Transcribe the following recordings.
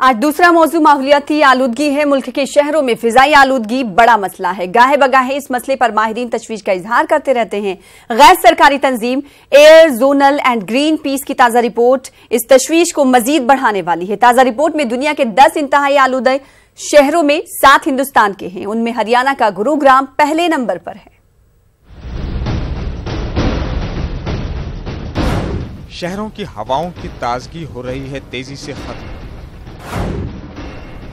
आज दूसरा मौजू माहौलियाती आलूदगी है। मुल्क के शहरों में फिजाई आलूदगी बड़ा मसला है। गाहे बगाहे इस मसले पर माहिरीन तशवीश का इजहार करते रहते हैं। गैर सरकारी तंजीम एयर जोनल एंड ग्रीन पीस की ताजा रिपोर्ट इस तशवीश को मजीद बढ़ाने वाली है। ताजा रिपोर्ट में दुनिया के 10 इंतहाई आलूदा शहरों में 7 हिंदुस्तान के हैं। उनमें हरियाणा का गुरुग्राम पहले नंबर पर है। शहरों की हवाओं की ताजगी हो रही है तेजी से खत्म।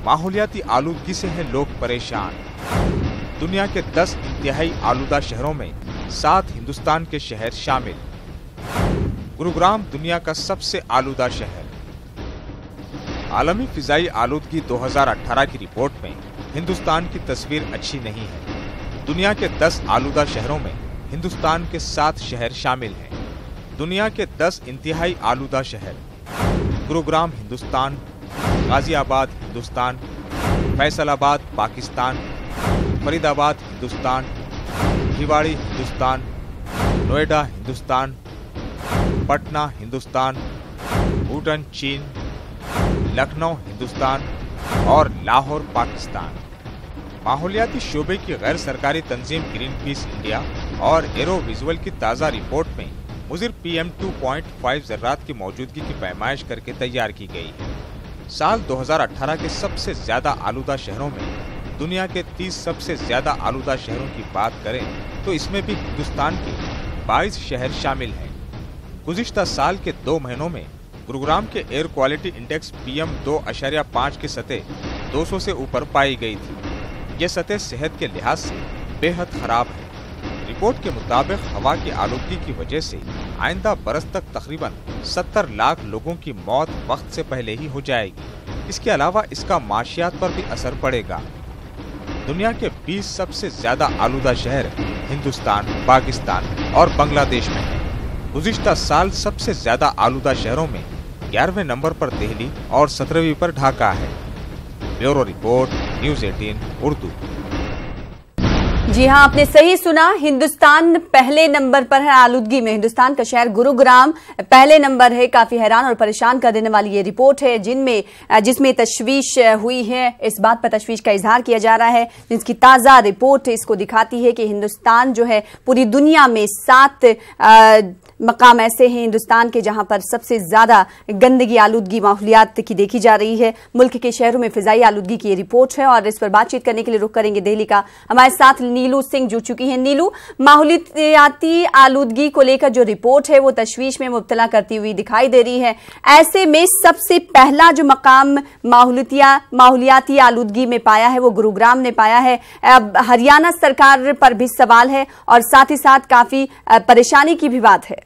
माहौलियाती आलूदगी से हैं लोग परेशान। दुनिया के 10 इंतहाई आलूदा शहरों में 7 हिंदुस्तान के शहर शामिल। गुरुग्राम दुनिया का सबसे आलूदा शहर। आलमी फिजाई आलूदगी 2018 की रिपोर्ट में हिंदुस्तान की तस्वीर अच्छी नहीं है। दुनिया के 10 आलूदा शहरों में हिंदुस्तान के 7 शहर शामिल हैं। दुनिया के 10 इंतहाई आलूदा शहर। गुरुग्राम हिंदुस्तान, गाजियाबाद हिंदुस्तान, फैसलाबाद पाकिस्तान, फरीदाबाद हिंदुस्तान, भिवाड़ी हिंदुस्तान, नोएडा हिंदुस्तान, पटना हिंदुस्तान, भूटान चीन, लखनऊ हिंदुस्तान और लाहौर पाकिस्तान। माहौलियाती शोबे की गैर सरकारी तंजीम ग्रीन पीस इंडिया और एरो विजुअल की ताज़ा रिपोर्ट में मुज़िर PM 2.5 ज़र्रात की मौजूदगी की पैमाइश करके तैयार की गई है। साल 2018 के सबसे ज्यादा आलूदा शहरों में दुनिया के 30 सबसे ज्यादा आलूदा शहरों की बात करें तो इसमें भी हिंदुस्तान के 22 शहर शामिल हैं। गुज़िश्ता साल के 2 महीनों में गुरुग्राम के एयर क्वालिटी इंडेक्स PM 2.5 की सतह 200 से ऊपर पाई गई थी। ये सतह सेहत के लिहाज से बेहद खराब है। रिपोर्ट के मुताबिक हवा की आलूदगी की वजह से आइंदा बरस तक तकरीबन 70 लाख लोगों की मौत वक्त से पहले ही हो जाएगी। इसके अलावा इसका माशियात पर भी असर पड़ेगा। दुनिया के 20 सबसे ज्यादा आलूदा शहर हिंदुस्तान, पाकिस्तान और बांग्लादेश में हैं। गुज़िश्ता साल सबसे ज्यादा आलूदा शहरों में 11वें नंबर पर दिल्ली और 17वीं पर ढाका है। Bureau report, news 18 Urdu. जी हां, आपने सही सुना। हिंदुस्तान पहले नंबर पर है आलूदगी में। हिंदुस्तान का शहर गुरुग्राम पहले नंबर है। काफी हैरान और परेशान कर देने वाली ये रिपोर्ट है जिसमें तशवीश हुई है। इस बात पर तशवीश का इजहार किया जा रहा है। जिसकी ताजा रिपोर्ट इसको दिखाती है कि हिंदुस्तान जो है पूरी दुनिया में 7 मकाम ऐसे हैं हिंदुस्तान के जहां पर सबसे ज्यादा गंदगी आलूदगी माहौलियात की देखी जा रही है। मुल्क के शहरों में फिजाई आलूदगी की ये रिपोर्ट है और इस पर बातचीत करने के लिए रुख करेंगे दिल्ली का। हमारे साथ नीलू सिंह जुड़ चुकी हैं। नीलू, माहौलियाती आलूदगी को लेकर जो रिपोर्ट है वो तशवीश में मुब्तला करती हुई दिखाई दे रही है। ऐसे में सबसे पहला जो मकाम माहौलियाती आलूदगी में पाया है वो गुरुग्राम ने पाया है। अब हरियाणा सरकार पर भी सवाल है और साथ ही साथ काफी परेशानी की भी बात है।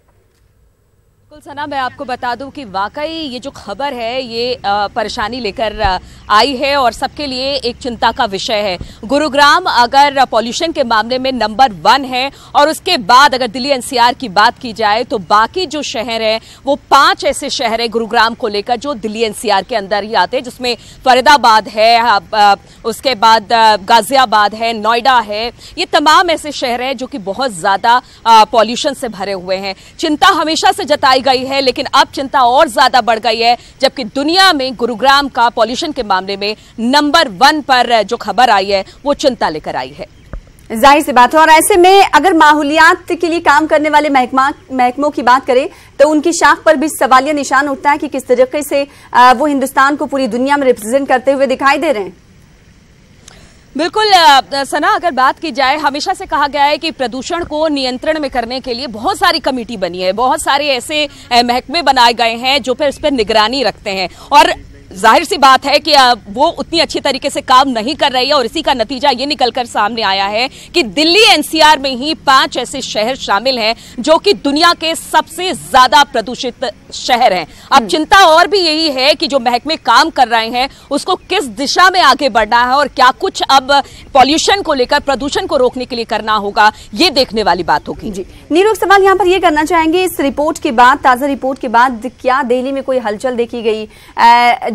सना, मैं आपको बता दूं कि वाकई ये जो खबर है ये परेशानी लेकर आई है और सबके लिए एक चिंता का विषय है। गुरुग्राम अगर पॉल्यूशन के मामले में नंबर 1 है और उसके बाद अगर दिल्ली NCR की बात की जाए तो बाकी जो शहर है वो 5 ऐसे शहर है गुरुग्राम को लेकर जो दिल्ली NCR के अंदर ही आते हैं, जिसमें फरीदाबाद है, उसके बाद गाजियाबाद है, नोएडा है। ये तमाम ऐसे शहर हैं जो कि बहुत ज्यादा पॉल्यूशन से भरे हुए हैं। चिंता हमेशा से जताई गई है, लेकिन अब चिंता और ज्यादा बढ़ गई है जबकि दुनिया में गुरुग्राम का पॉल्यूशन के मामले में नंबर 1 पर जो खबर आई है वो चिंता लेकर आई है। जाहिर सी बात है। और ऐसे में अगर माहौलियात के लिए काम करने वाले महकमों की बात करें तो उनकी शाख पर भी सवालिया निशान उठता है कि किस तरीके से वो हिंदुस्तान को पूरी दुनिया में रिप्रेजेंट करते हुए दिखाई दे रहे हैं। बिल्कुल सना, अगर बात की जाए, हमेशा से कहा गया है कि प्रदूषण को नियंत्रण में करने के लिए बहुत सारी कमेटी बनी है, बहुत सारे ऐसे महकमे बनाए गए हैं जो फिर इस पर निगरानी रखते हैं और जाहिर सी बात है कि वो उतनी अच्छी तरीके से काम नहीं कर रही है और इसी का नतीजा ये निकलकर सामने आया है कि दिल्ली NCR में ही 5 ऐसे शहर शामिल हैं जो कि दुनिया के सबसे ज्यादा प्रदूषित शहर हैं। अब चिंता और भी यही है कि जो महकमे काम कर रहे हैं उसको किस दिशा में आगे बढ़ना है और क्या कुछ अब पॉल्यूशन को लेकर, प्रदूषण को रोकने के लिए करना होगा, ये देखने वाली बात होगी। जी नीरू, एक सवाल यहाँ पर ये करना चाहेंगे, इस रिपोर्ट के बाद, ताजा रिपोर्ट के बाद क्या दिल्ली में कोई हलचल देखी गई?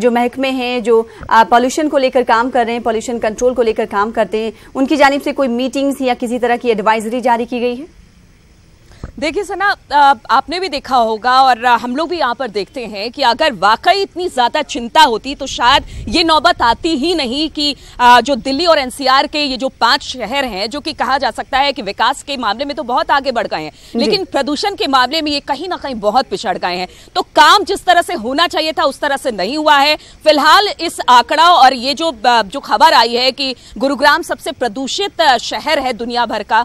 जो महकमे हैं जो पॉल्यूशन को लेकर काम कर रहे हैं, पॉल्यूशन कंट्रोल को लेकर काम करते हैं, उनकी जानिब से कोई मीटिंग्स या किसी तरह की एडवाइजरी जारी की गई है? देखिए सना, आपने भी देखा होगा और हम लोग भी यहाँ पर देखते हैं कि अगर वाकई इतनी ज्यादा चिंता होती तो शायद ये नौबत आती ही नहीं कि जो दिल्ली और एनसीआर के ये जो 5 शहर हैं, जो कि कहा जा सकता है कि विकास के मामले में तो बहुत आगे बढ़ गए हैं, लेकिन प्रदूषण के मामले में ये कहीं ना कहीं बहुत पिछड़ गए हैं। तो काम जिस तरह से होना चाहिए था उस तरह से नहीं हुआ है। फिलहाल इस आंकड़ा और ये जो खबर आई है कि गुरुग्राम सबसे प्रदूषित शहर है दुनिया भर का,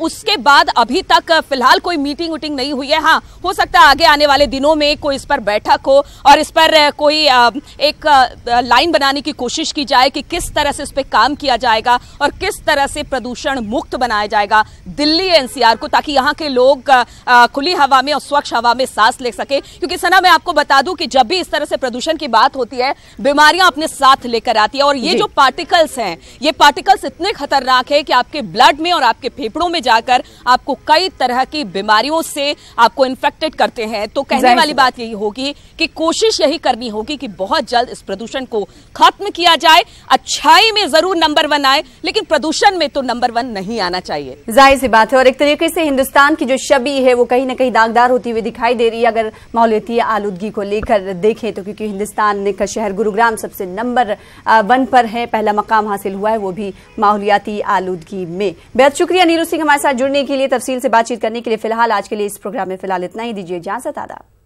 उसके बाद अभी तक फिलहाल कोई मीटिंग वुटिंग नहीं हुई है। हाँ, हो सकता है आगे आने वाले दिनों में कोई इस पर बैठक हो और इस पर कोई एक लाइन बनाने की कोशिश की जाए कि किस तरह से इस पर काम किया जाएगा और किस तरह से प्रदूषण मुक्त बनाया जाएगा दिल्ली एनसीआर को, ताकि यहाँ के लोग खुली हवा में और स्वच्छ हवा में सांस ले सके। क्योंकि सना, मैं आपको बता दूं कि जब भी इस तरह से प्रदूषण की बात होती है, बीमारियां अपने साथ लेकर आती है और ये जो पार्टिकल्स हैं, ये पार्टिकल्स इतने खतरनाक है कि आपके ब्लड में और आपके फेफड़ों में जाकर आपको कई तरह की बीमारियों से आपको इन्फेक्टेड करते हैं। तो कहने वाली बात यही होगी कि कोशिश यही करनी होगी कि बहुत जल्द इस प्रदूषण को खत्म किया जाए। अच्छाई में जरूर नंबर 1 आए, लेकिन प्रदूषण में तो नंबर 1 नहीं आना चाहिए। जाहिर सी बात है। और एक तरीके से हिंदुस्तान की जो छवि है वो कहीं ना कहीं दागदार होती हुई दिखाई दे रही है अगर माहौलियाती आलूदगी को लेकर देखें तो, क्योंकि हिंदुस्तान का शहर गुरुग्राम सबसे नंबर 1 पर है, पहला मकाम हासिल हुआ है, वो भी माहौलियाती आलूदगी में। बेहद शुक्रिया नीरू सिंह हमारे साथ जुड़ने के लिए, तफसील से बातचीत करने के लिए। फिलहाल आज के लिए इस प्रोग्राम में फिलहाल इतना ही। दीजिए इजाजत। आदाब।